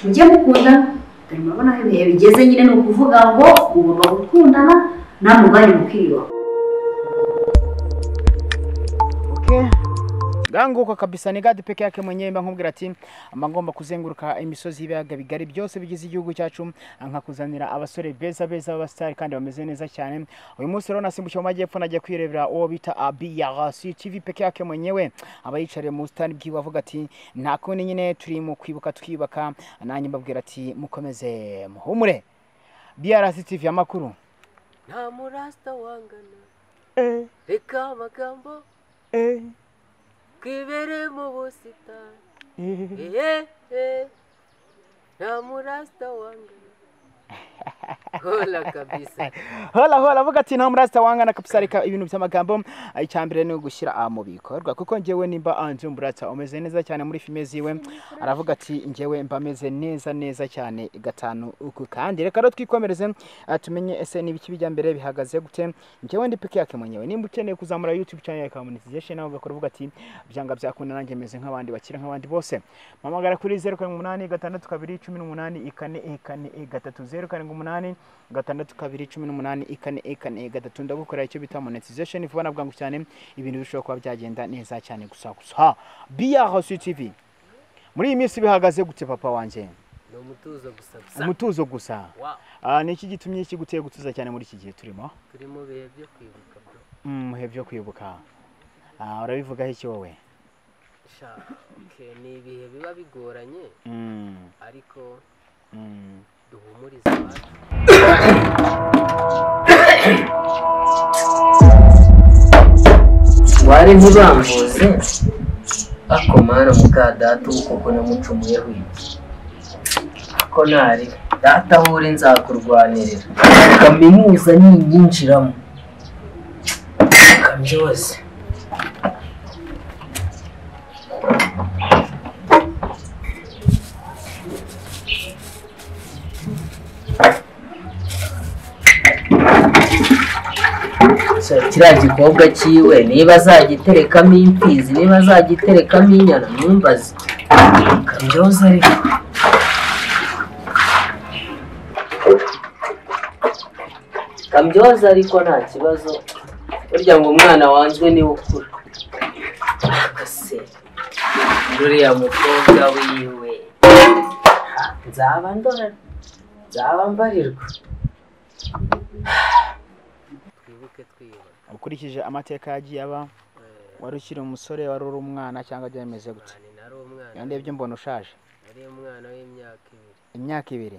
mujye mukundana dore murabona aho ibihe bigeze nyine ni ukuvuga ngo ugomba gukundana namwe ubwanyu mukiyubaha. Ganguko kabisa ni gadi peke yake mwenyewe nkubwira ati amagomba kuzenguruka imisozi y'ibiyaga bigari byose bigize igihugu cyacu nkakuzanira abasore beza b'abastar kandi bameze neza cyane. Uyu munsi rero nasimbukiye mu majyepfo nagiye kwirebera uwo bita BRC TV peke yake mwenyewe abayicariye mu stand bwiwe avuga ati nta kundi nyine turi mu kwibuka twibaka nanjye mbabwira ati mukomeze muhumure. BRC TV amakuru nta murasta wangana reka amagambo kwibere mu busitani nta murasta wangana hola kabisa hola vuga ati nta murasta wangana kabisa reka ibintu by'amagambo icyambere no gushyira mu bikorwa kuko ngewe nimba anje umburata umeze neza cyane muri filme ziwe aravuga ati ngewe mbameze neza cyane gatanu uku kandi reka ro twikomereze tumenye ese nibiki bijya mbere bihagaze gute ngewe ndi peke yake mwenyewe nimba ukeneye kuzamura YouTube channel ya monetization nawe ugakora uvuga ati byanga byakunda nanjye meze nk'abandi bakira nk'abandi bose mamagara kuri 086 318 ndagukora icyo bita monetization vuba na bwangu cyane ibintu bishobora kuba byagenda neza cyane gusa BRC TV muri iyi minsi bihagaze gute papa wanje no umutuzo gusa ni iki gitumye iki guteye gutuza cyane muri iki gihe turimo bihe byo kwibuka bro bihe byo kwibuka urabivugaho iki wowe ni ibihe biba bigoranye ariko duhumuriza abantu wari ntibambuze akomara muka data kuko namucumuyeho iki ko nari data hure nzakurwanirira kaminuza ninyinjiramo kambyose kiriya gikobwa cyiwe niba azagiterekamo imfizi niba azagiterekamo inyana numbaze kabyoza ariko kabyoza ariko nta kibazo burya ngo umwana wanzwe niwe ukura akase uriya mukobwa wiwe nzaba ndora nzaba mbarirwa ukurikije amateka yagiye aba wari ukiri umusore wari uri umwana cyangwa byameze gute yandebye mbona ushaje ari umwana w'imyaka 2 imyaka 2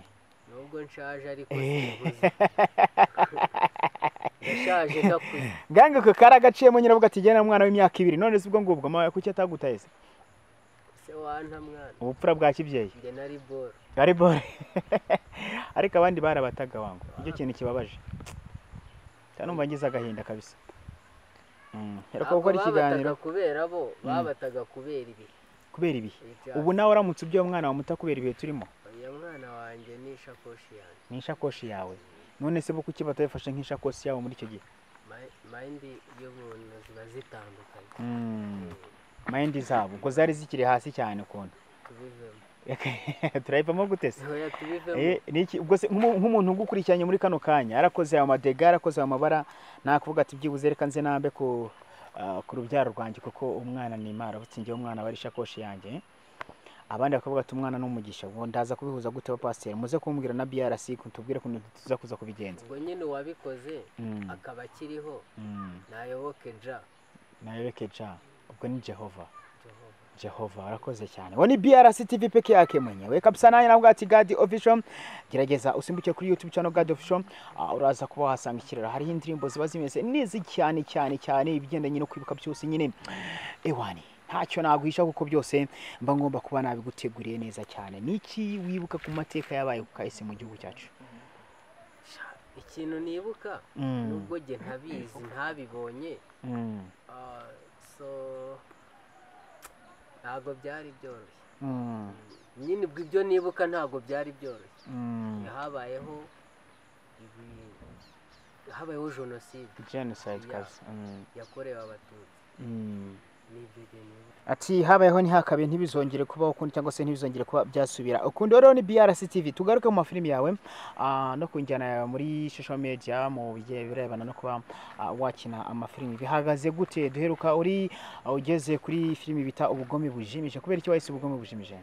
nubwo nshaje ariko sibuze yashaje ndakuze gange ko karagaciyemo nyiravuga ati gena umwana w'imyaka 2 none sibwo ngubwo amaye kuki atagutahise se wanta mwana ubupfura bwa kibyeyi nge nari bore ariko abandi barabataga wangu icyo kintu kibabaje tanumva ngize agahinda kabisa ariko gukora ikiganiro kubera bo babataga kubera ibi ubu nawe uramutse ubyo umwana wa mutakubera ibihe turimo uyu mwana wanjye ni ishakoshi yawe none se buko kibata yafashe nk'ishakoshi yawe muri icyo gihe mind y'umuntu ziba zitandukanye mind zabo ngo zari zikiri hasi cyane ukuntu turayivamo gutese niki ubwo se nk'umuntu ugukurikiranye muri kano kanya arakoze amadega arakoze amabara nakuvuga ati byibuze reka nze nambe ku rubyaro rwanjye kuko umwana ni imara butsingiye umwana bari shakoshi yanjye abandi bakavuga ati umwana n'umugisha ngo ndaza kubihuza gute pasteur muze kumbwira na BRC kutubwire ko tuza kuza kubigenza ubwo nyine wabikoze akaba kiriho nayoboke ja ubwo ni Jehova arakoze cyane woni BRC TV peke yake mwenyewe kabisa nanye nabwo ati God Official gerageza usimbuke kuri YouTube channel God Official uraza kuba hasanga ikirera hari indirimbo ziba zimeze nezi cyane ibigendanye no kwibuka byose nyine ewani ntacyo naguhisha kuko byose mba ngomba kuba nabiguteguriye neza cyane niki wibuka ku mateka yabaye ku kahise mu gihugu cyacu ikintu nibuka nubwo je ntabizi ntabibonye ntago byari byoroshye nyine ibyo nibuka ntago byari byoroshye habayeho genocide kazi yakorewe abatutsi nibyo nibuka. ati habayeho ntihakabe ntibizongere kubaho ukundi cyangwa se ntibizongere kuba byasubira ukundi. Rero ni BRC TV, tugaruke mu mafilimi yawe no kunjyana yawe muri social media mu birebana no kuba wakina amafilimi bihagaze gute? Duheruka uri ugeze kuri filimi bita ubugome bujimije, kubera iki wahise ubugome bujimije?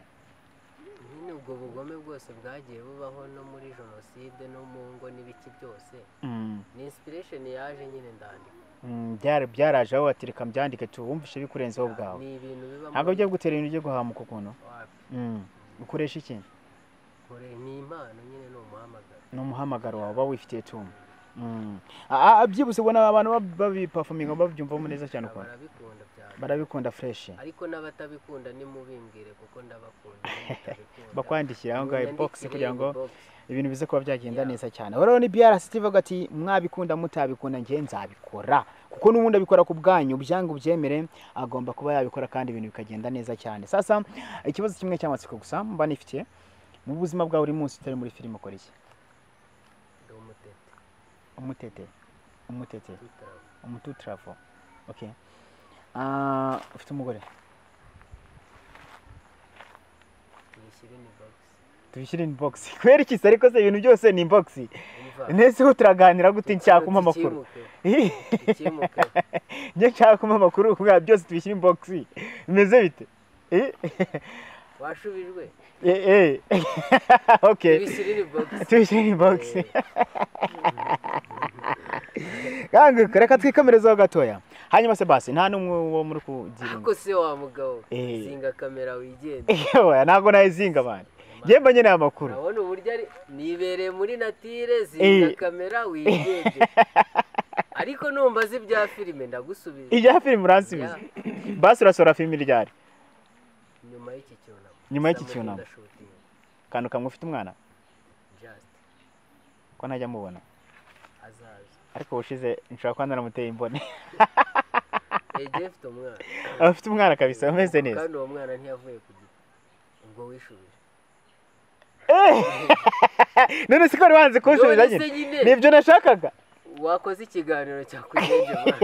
nyine ubwo bugome bwose bwagiye bubaho no muri jenoside no mu ngo n'ibiki byose, ni inspiration yaje nyine ndandika. Byaraje aho watereka mbyandike tuwumvishe bikurenzeho bwawe. Ni ibintu biba ntabwo byo gutera ibintu byo guhamuka ukuntu. Ukoresha iki? Ni impano nyine, ni umuhamagaro. Ni umuhamagaro wawe uba wifitiye tuma. Byibuse ubona abantu babiperforminga babyumvamo neza cyane uko barabikunda cyane, barabikunda fresh. ariko n'abatabikunda nimubimbwire kuko ndabakunda. Bakwandikira aho ngaho box kugira ngo ibintu bize kuba byagenda neza cyane. Rero ni BRC TV ati mwabikunda mutabikunda ngiye nzabikora, kuko n'ubundi abikora ku bwanyu byanga ubyemere, agomba kuba yabikora kandi ibintu bikagenda neza cyane. Sasa ikibazo kimwe cy'amatsiko gusa mba nifitiye, mu buzima bwa buri munsi utari muri filime ukora iki? Umutete umututravo. Okay. Ufite umugore? Tubishyire in box. Kwera iki se ariko se ibintu byose ni inbox. Nese ho turaganira gute nshaka kumpa amakuru? Nje nshaka kumpa amakuru kugira byose tubishyire in box. Bimeze bite? Washubijwe? Okay. Tubishyire in box. Kangu reka twikomerezaho gatoya. Hanyuma se basi nta numwe wo muri kugira. Ako se wa mugabo zinga kamera wigende. Ntago nayizinga bana. Yemba nyene amakuru. Nabona uburyo ari nibereye muri natire zinga kamera wigende. Ariko numbaze ibya filime ndagusubiza. Ibya filime uransubiza. Basi urasora filime ryari? Nyuma y'iki cyunamo. Kantu kamwe ufite umwana? Just. Ko ntajya mubona. Azaza. Ariko ushize nshaka kwanda namuteye imbone. Jeff to mwana. Afite umwana kabisa ameze neza. Kandi uwo mwana ntiyavuye ku giti. Ubwo wishubije. None siko wanze kunshubiza nyine. Nibyo nashakaga. Wakoze ikiganiro cya kugenje mwana.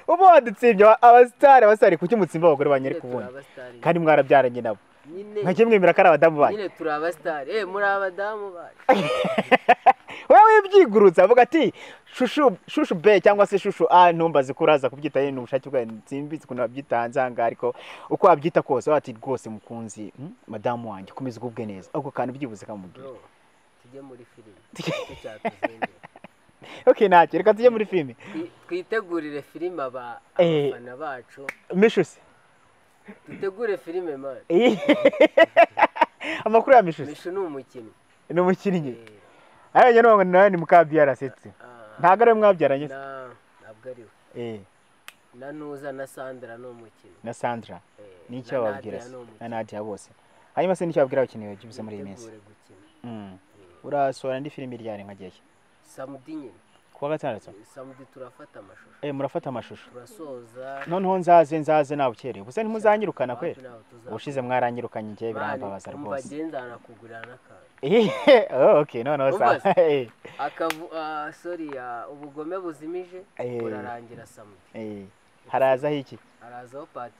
Ubu wadutsibye abasitari kuki mutsimba abagore banyere kubona. Kandi mwarabyaranye nabo. Nkake mwemera ko ari abadamu banyu. Nyine turi abasitari. Muri abadamu banyu. Wewe byigurutsa avuga ati shushu be cyangwa se shushu ntumbaze kuraza kubyita yene ubushake bwa nsimbizi kuno babyitanze hanga, ariko uko wabyita kose wati rwose mukunzi madamu wanjye komeza ubwe neza ahubwo kandi byibuze kamubwira tujye muri filime. Okay, ntacyo reka tujye muri filime twitegurire filime abafana bacu. Mishusi dutegure filime man. Amakuru ya Mishu ni umukinnyi. Ni umukinnyi. Ayo no ni mukabyara setse. Ntago ari mwabyaranye. Ntabwo ari we. Na Nuza na Sandra no umukinnyi. Na Sandra. Ni icyo babwira se. Na Nadia bose. Hanyuma se nicyo babwira abakinnyi bagize muri iyi minsi. Urasora ndi filime ryari nkagiye. Samedi nyine. Kuwa gatandatu. Samedi turafata amashusho. Murafata amashusho. Turasoza. Noneho nzaze nawe ukereye. Gusa ntimuzanyirukana kwe. Ushize mwaranyirukanye ngiye birambabaza rwose. Bagenda nakugurana n'akantu. Okay, noneho sa. Sorry ubugome buzimije burarangira Samedi. Haraza iki? Harazaho part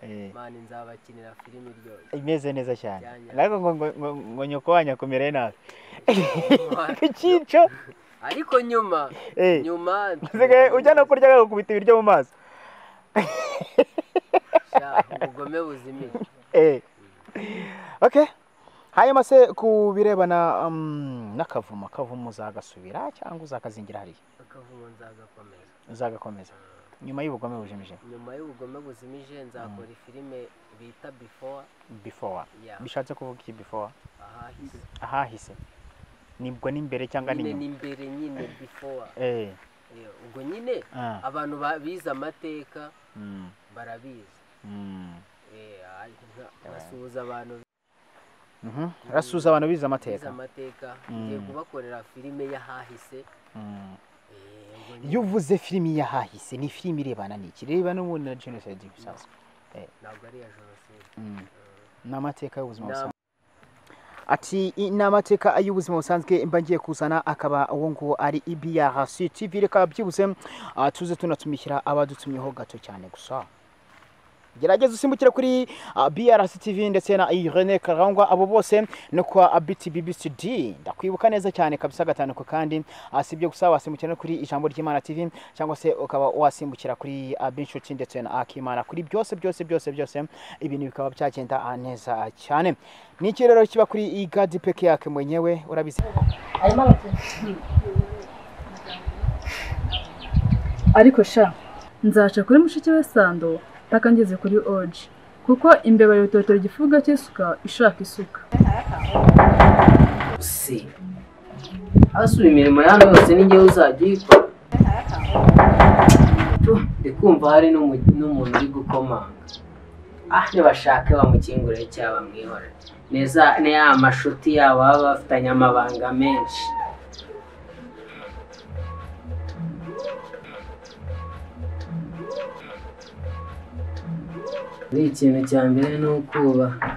2. Mani nzabakinira filime iryoshye. Imeze neza cyane. Ariko ngo nyoko wanyakomere nabi. Kico. Ariko nyuma ujya no kurya gukubita ibiryo mu maso. Ubugome buzimije. Okay. Hanyuma se ku birebana n'akavumo uzagasubira cyangwa uzakazingira hariya? Akavumo uzagakomeza. Nyuma y'ubugome bujimije. Nyuma y'ubugome buzimije nzakora filime bita Before. Bishatse kuvuga iki before? Ahahise. Nibwo n'imbere cyangwa n'imbere nyine before. Ubwo nyine abantu biza amateka barabizi. Basuhuza abantu. Rasuza abantu biza amateka. Ngiye kubakorera filime y'ahahise. Iyo uvuze filime y'ahahise ni filime irebana n'iki? Irebana n'ubundi na genocide gusaza. Ntabwo ari ya genocide. N'amateka y'ubuzima busanzwe. ati n'amateka y'ubuzima busanzwe mba ngiye kuzana akaba uwo ngo ari IBRC TV reka byibuze tuze tunatumikira abadutumyeho gato cyane gusa gerageza usimbukira kuri BRC TV ndetse na Irene Karangwa abo bose no kwa BTBBCD ndakwibuka neza cyane kabisa gatanuko kandi asibye gusa wasimbukira kuri ijambo ry'Imana TV cyangwa se ukaba wasimbukira kuri Binshuti ndetse na Akimana kuri byose ibintu bikaba byagenda neza cyane ni kirero kiba kuri igadi peke yake mwenyewe urabizi ariko sha nzaca kuri mushiki we Sando paka ngeze kuri Oji kuko imbeba y'utotero gifuga cy'isuka ishaka isuka si asubira imirimo yano yose ninjye uzajya uyikora ndikumva hari n'umuntu uri gukomanga ntibashake bamukingurire cyangwa bamwihorere neza ni ya mashuti yabo baba bafitanye amabanga menshi ni ikintu cya mbere ni ukubaha